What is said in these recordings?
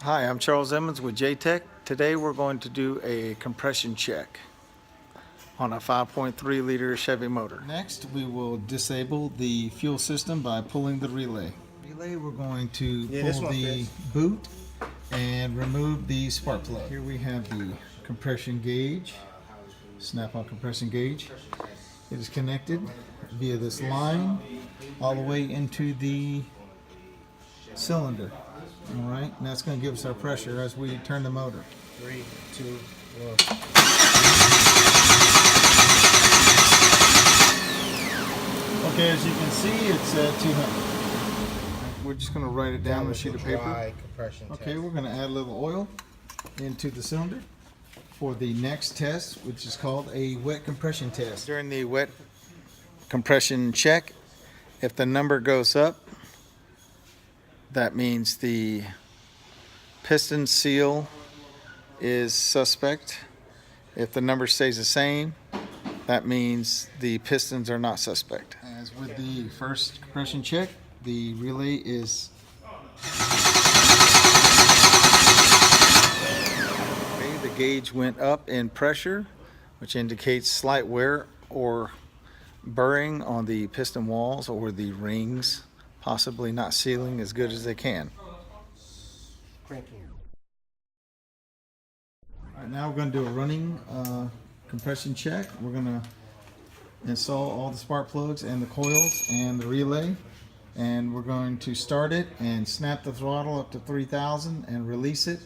Hi, I'm Charles Emmons with JTech. Today we're going to do a compression check on a 5.3 liter Chevy motor. Next, we will disable the fuel system by pulling the relay. We're going to pull the boot and remove the spark plug. Here we have the compression gauge, snap-on compression gauge. It is connected via this line all the way into the cylinder. All right, and that's going to give us our pressure as we turn the motor. 3, 2, 1. Okay, as you can see, it's 200. We're just going to write it down on a sheet of paper. Okay, we're going to add a little oil into the cylinder for the next test, which is called a wet compression test. During the wet compression check, if the number goes up, that means the piston seal is suspect. If the number stays the same, that means the pistons are not suspect. As with the first compression check, the relay is okay. The gauge went up in pressure, which indicates slight wear or burring on the piston walls or the rings, possibly not sealing as good as they can. All right, now we're going to do a running compression check. We're going to install all the spark plugs and the coils and the relay, and we're going to start it and snap the throttle up to 3,000 and release it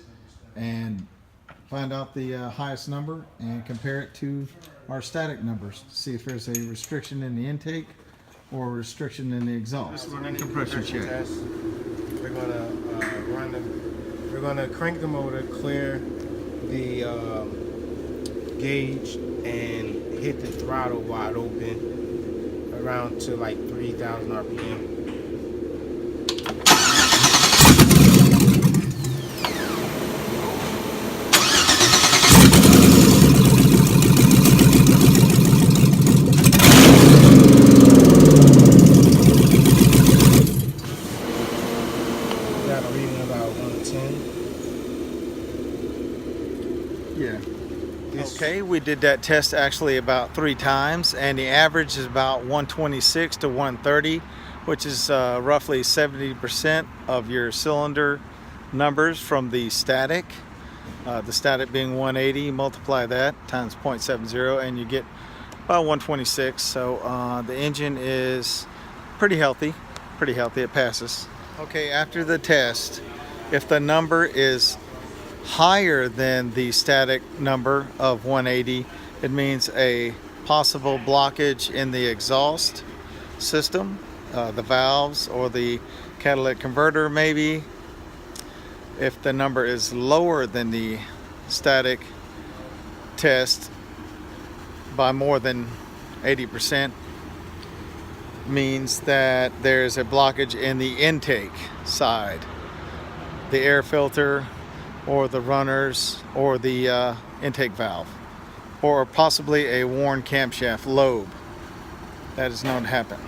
and find out the highest number and compare it to our static numbers to see if there's a restriction in the intake or restriction in the exhaust. Running compression check. Test. We're gonna crank the motor, clear the gauge, and hit the throttle wide open around to like 3,000 RPM. Yeah. Okay, we did that test actually about 3 times, and the average is about 126 to 130, which is roughly 70% of your cylinder numbers from the static. The static being 180, multiply that times 0.70 and you get about 126. So the engine is pretty healthy, it passes. Okay, after the test, if the number is higher than the static number of 180, it means a possible blockage in the exhaust system, the valves or the catalytic converter maybe. If the number is lower than the static test by more than 80%, means that there's a blockage in the intake side, the air filter or the runners or the intake valve, or possibly a worn camshaft lobe. That is known to happen.